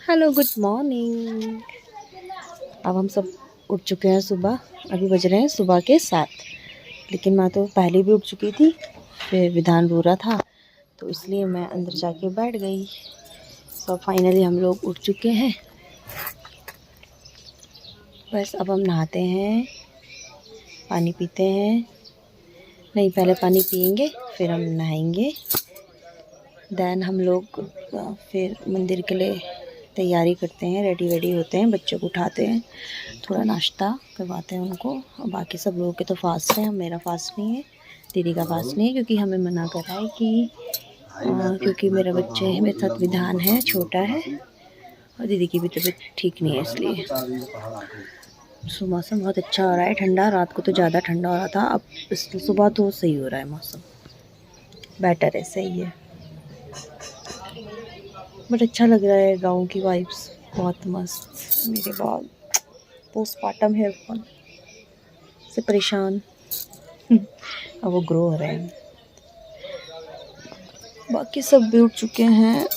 Hello good morning. अब हम सब उठ चुके हैं सुबह। अभी बज रहे हैं सुबह के 7। लेकिन मैं तो पहले भी उठ चुकी थी, फिर विधान रो रहा था तो इसलिए मैं अंदर जाके बैठ गई। तो फाइनली हम लोग उठ चुके हैं। बस अब हम नहाते हैं, पानी पीते हैं। नहीं, पहले पानी पियेंगे फिर हम नहाएंगे। देन हम लोग फिर मंदिर के लिए तैयारी करते हैं, रेडी होते हैं, बच्चों को उठाते हैं, थोड़ा नाश्ता करवाते हैं उनको। और बाकी सब लोगों के तो फास्ट है, मेरा फास्ट नहीं है, दीदी का फास्ट नहीं है, क्योंकि हमें मना कर रहा है कि क्योंकि मेरा बच्चे मेरे साथ विधान है, छोटा है, और दीदी की भी तबीयत ठीक नहीं है इसलिए। सो मौसम बहुत अच्छा हो रहा है, ठंडा। रात को तो ज़्यादा ठंडा हो रहा था, अब इस सुबह तो सही हो रहा है, मौसम बेटर है, सही है। बट अच्छा लग रहा है, गाँव की वाइब्स बहुत मस्त। मेरे बाल पोस्टमार्टम हेयर फॉल से परेशान अब वो ग्रो हो रहे हैं। बाकी सब भी उठ चुके हैं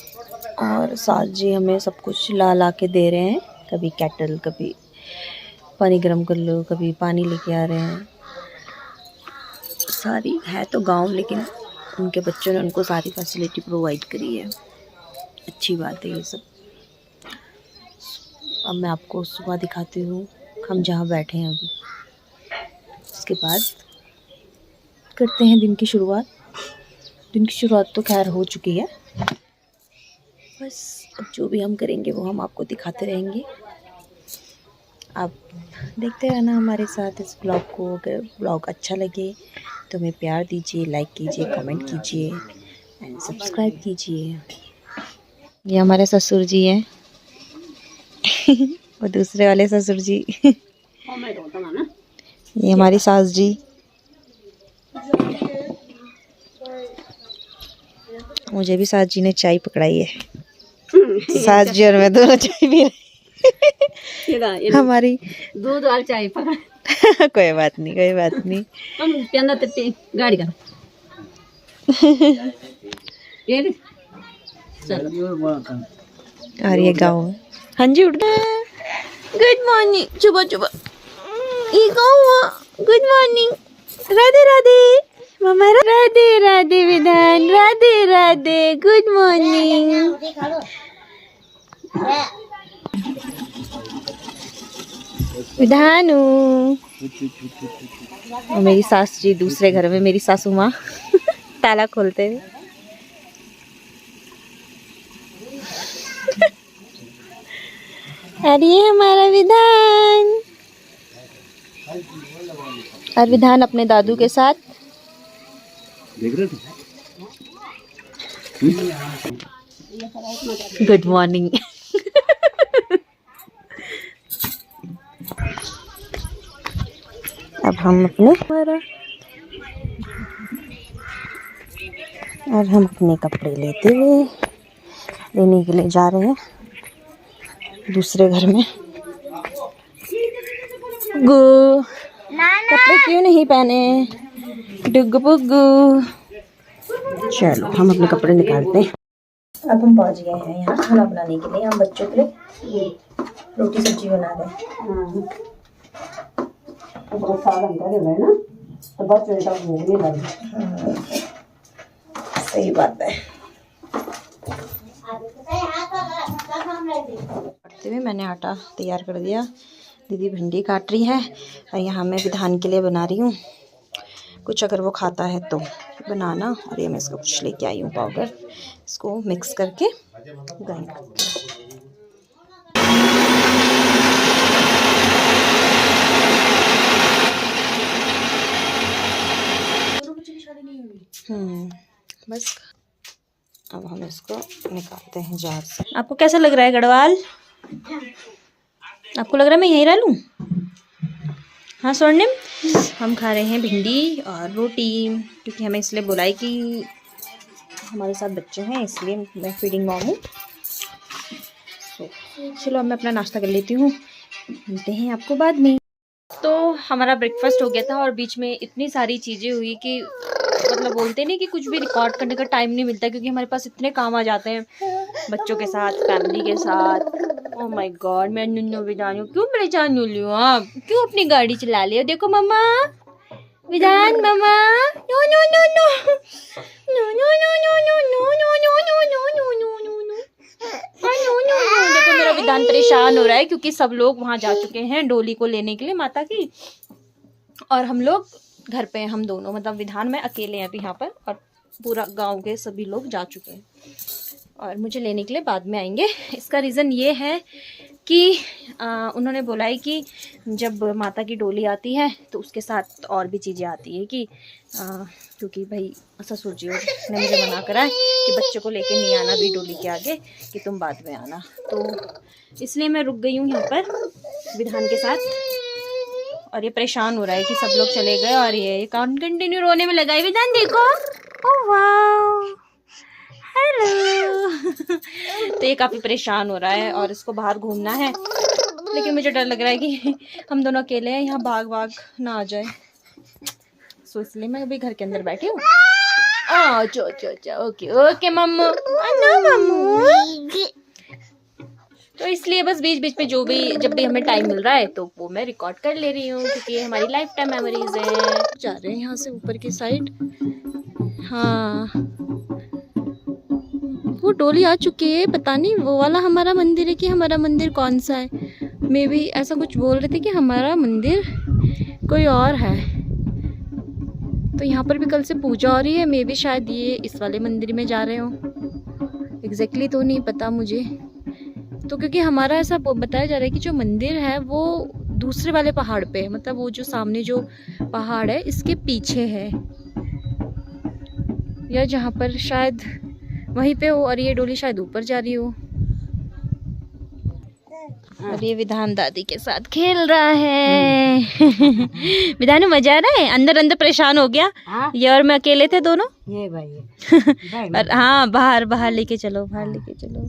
और सास जी हमें सब कुछ ला के दे रहे हैं। कभी केटल, कभी पानी गर्म कर लो, कभी पानी लेके आ रहे हैं। सारी है तो गांव, लेकिन उनके बच्चों ने उनको सारी फैसिलिटी प्रोवाइड करी है। अच्छी बात है ये सब। अब मैं आपको सुबह दिखाती हूँ, हम जहाँ बैठे हैं अभी। उसके बाद करते हैं दिन की शुरुआत। दिन की शुरुआत तो खैर हो चुकी है, बस अब जो भी हम करेंगे वो हम आपको दिखाते रहेंगे। आप देखते रहना हमारे साथ इस ब्लॉग को। अगर ब्लॉग अच्छा लगे तो हमें प्यार दीजिए, लाइक कीजिए, कमेंट कीजिए एंड सब्सक्राइब कीजिए। ये हमारे ससुर जी हैं और दूसरे वाले ससुर जी ये हमारी सास जी। मुझे भी सास जी ने चाय पकड़ाई है। सास जी और मैं दोनों चाय पी रहे हमारी दूध वाली चाय पकड़ कोई बात नहीं, कोई बात नहीं। हम पेंदा ते गाड़ी का ये और ये गाँव है। हाँ जी, उठ गए। गुड मॉर्निंग, सुबह सुबह ये गाँव। गुड मॉर्निंग, राधे राधे मामा, राधे राधे विधान, राधे राधे, गुड मॉर्निंग। विधानू और मेरी सास जी दूसरे घर में, मेरी सासू माँ ताला खोलते हुए। अरे हमारा विधान, और विधान अपने दादू के साथ देख रहे थे। Good morning. अब हम अपने कपड़े लेने के लिए जा रहे हैं दूसरे घर में। गु कपड़े क्यों नहीं पहने, डुग्गू पुग्गू। चलो हम अपने कपड़े निकालते हैं। अब हम पहुंच गए हैं यहाँ खाना बनाने के लिए। हम बच्चों के लिए रोटी सब्जी बना रहे हैं। सही बात है। पढ़ते हुए मैंने आटा तैयार कर दिया। दीदी भिंडी काट रही है और यहाँ मैं विधान के लिए बना रही हूँ कुछ, अगर वो खाता है तो बनाना। और ये मैं इसको कुछ लेके आई हूँ पाउडर, इसको मिक्स करके ग्राइंड करती हूँ। बस अब हम इसको निकालते हैं जार से। आपको कैसा लग रहा है गढ़वाल? आपको लग रहा है मैं यहीं रह लूँ? हाँ स्वर्णिम, हम खा रहे हैं भिंडी और रोटी, क्योंकि हमें इसलिए बुलाई कि हमारे साथ बच्चे हैं, इसलिए मैं फीडिंग मॉम हूँ। चलो अब मैं अपना नाश्ता कर लेती हूँ, मिलते हैं आपको बाद में। तो हमारा ब्रेकफास्ट हो गया था और बीच में इतनी सारी चीज़ें हुई कि मतलब बोलते नहीं कि कुछ भी रिकॉर्ड करने का टाइम नहीं मिलता, क्योंकि हमारे पास इतने काम आ जाते हैं। बच्चों के साथ, फैमिली के साथ। ओह माय गॉड, मैं नुन्नू विधान क्यों परेशान हो लियो आप? क्यों अपनी गाड़ी चला लियो? देखो mamma, Vidhan mamma, no no no no no no no no no no no no no no no no no no. देखो मेरा विधान परेशान हो रहा है क्योंकि सब लोग वहां जा चुके हैं डोली को लेने के लिए माता की, और हम लोग घर पे हैं, हम दोनों, मतलब विधान में अकेले हैं अभी यहाँ पर, और पूरा गांव के सभी लोग जा चुके हैं और मुझे लेने के लिए बाद में आएंगे। इसका रीज़न ये है कि उन्होंने बोला है कि जब माता की डोली आती है तो उसके साथ और भी चीज़ें आती है कि क्योंकि भाई ससुर जी ने मुझे मना करा है कि बच्चे को लेके नहीं आना भी डोली के आगे, कि तुम बाद में आना, तो इसलिए मैं रुक गई हूँ यहाँ पर विधान के साथ। और ये परेशान हो रहा है कि सब लोग चले गए और ये कंटिन्यू रोने में लगा है। विधान देखो, ओह वाओ, हेलो। तो ये काफ़ी परेशान हो रहा है और इसको बाहर घूमना है, लेकिन मुझे डर लग रहा है कि हम दोनों अकेले हैं, यहाँ भाग भाग ना आ जाए, सो इसलिए मैं अभी घर के अंदर बैठी हूँ। ओके ओके मम्मू, मम्मू। तो इसलिए बस बीच बीच में जब भी हमें टाइम मिल रहा है तो वो मैं रिकॉर्ड कर ले रही हूँ, क्योंकि ये हमारी लाइफ टाइम मेमोरीज हैं। जा रहे हैं यहाँ से ऊपर की साइड। हाँ, वो डोली आ चुकी है, पता नहीं वो वाला हमारा मंदिर है कि हमारा मंदिर कौन सा है। मे भी ऐसा कुछ बोल रहे थे कि हमारा मंदिर कोई और है। तो यहाँ पर भी कल से पूजा हो रही है, मे भी शायद ये इस वाले मंदिर में जा रहे हो, एग्जैक्टली तो नहीं पता मुझे। तो क्योंकि हमारा ऐसा बताया जा रहा है कि जो मंदिर है वो दूसरे वाले पहाड़ पे है, मतलब वो जो सामने जो पहाड़ है इसके पीछे है, या जहाँ पर शायद वहीं पे हो, और ये डोली शायद ऊपर जा रही हो। और ये विधान दादी के साथ खेल रहा है। विधान मजा आ रहा है, अंदर अंदर परेशान हो गया। ये और मैं अकेले थे दोनों। ये भाई और हाँ, बाहर लेके चलो, बाहर लेके चलो।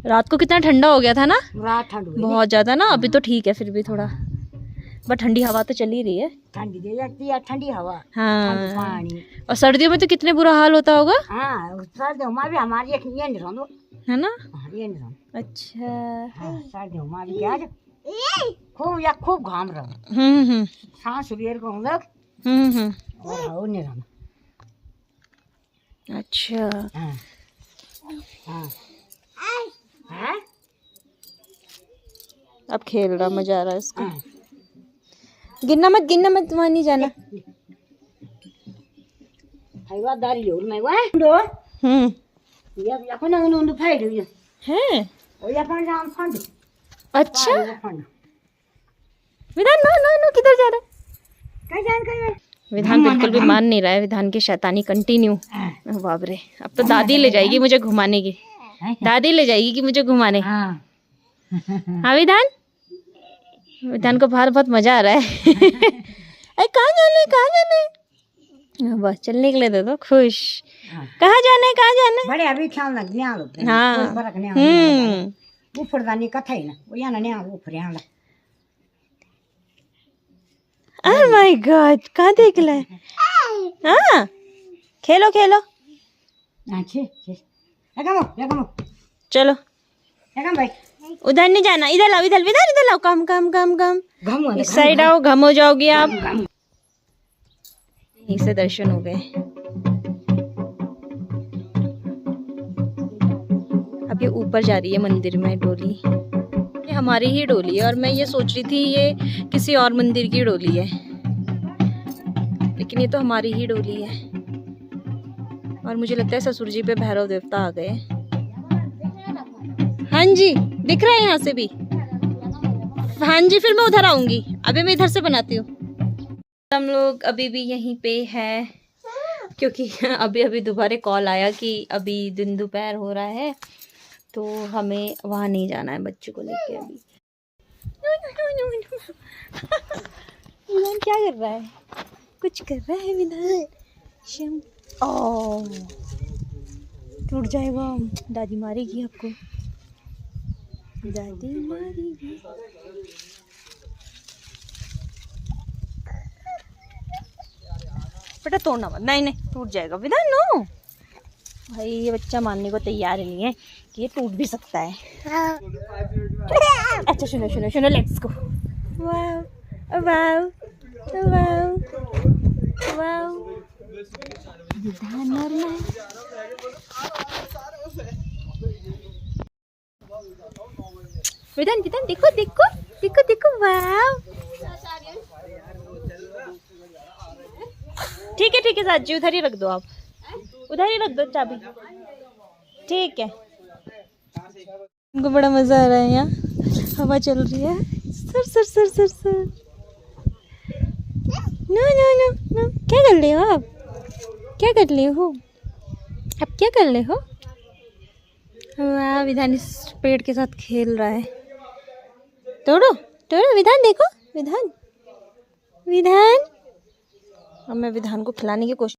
रात को कितना ठंडा हो गया था ना, रात ठंड बहुत ज्यादा ना। अभी तो ठीक है फिर भी थोड़ा, बट ठंडी हवा तो चल ही रही है, ठंडी दे जाती है, ठंडी हवा। हाँ, पानी। और सर्दियों में तो कितने बुरा हाल होता होगा। हाँ, सर्दियों में भी हमारी ये नहीं रहो, है ना, ये नहीं रहो। अच्छा, हाँ, सर्दियों में भी क्या खूब घाम रहा। सांस लेर को हम लोग और नहीं रहो। अच्छा, हाँ हाँ, अब खेल रहा, मजा आ रहा है इसको। गिनना मत वहाँ नहीं जाना। अच्छा, विधान नो किधर जा रहा है? विधान बिल्कुल भी मान नहीं रहा है, विधान की शैतानी कंटिन्यू। बाप रे, अब तो दादी ले जाएगी मुझे घुमाने की, दादी ले जाएगी कि मुझे घुमाने। हाँ विधान को बाहर बहुत मजा आ रहा है। अरे कहाँ जाना है? बस चलने के लिए दे दो, खुश। कहाँ जाना है? बड़े अभी ख्याल लग गया। हाँ, ऊपर दानी कथा ही ना, वो यहाँ ना ऊपर यहाँ। ओह माय गॉड, कहाँ देख ले? हाँ, खेलो। चलो, भाई उधर नहीं जाना, इधर लाओ, कम। इस साइड आओ, घम हो जाओगी आप। यहीं से दर्शन हो गए। अब ये ऊपर जा रही है मंदिर में डोली। ये हमारी ही डोली है और मैं ये सोच रही थी ये किसी और मंदिर की डोली है, लेकिन ये तो हमारी ही डोली है। और मुझे लगता है ससुर जी पे भैरव देवता आ गए। हाँ जी, दिख रहा है यहाँ से भी। हाँ जी, फिर मैं उधर आऊंगी, अभी मैं इधर से बनाती हूँ। हम लोग अभी भी यहीं पे है, क्योंकि अभी दोबारा कॉल आया कि अभी दिन दोपहर हो रहा है तो हमें वहाँ नहीं जाना है बच्चे को लेके अभी। विधान क्या कर रहा है? कुछ कर रहा है विधान। ओह, टूट जाएगा, दादी मारेगी आपको, दादी मारेगी। बेटा तोड़ना मत, नहीं टूट जाएगा विधान, नो। भाई ये बच्चा मानने को तैयार नहीं है कि ये टूट भी सकता है। अच्छा सुनो सुनो सुनो, लेट्स गो। वाव वाव वाव वाव, विधान और मैं। विधान विधान देखो देखो देखो देखो, वाव। ठीक है साजी, उधर ही रख दो आप, उधर ही रख दो चाबी। ठीक है। उनको बड़ा मजा आ रहा है, यहाँ हवा चल रही है। Sir sir sir sir sir. No no no no, क्या कर रहे हो आप? क्या कर रहे हो आप? क्या कर रहे हो? वाह, विधान इस पेड़ के साथ खेल रहा है। तोड़ो तोड़ो विधान, देखो विधान विधान। अब मैं विधान को खिलाने की कोशिश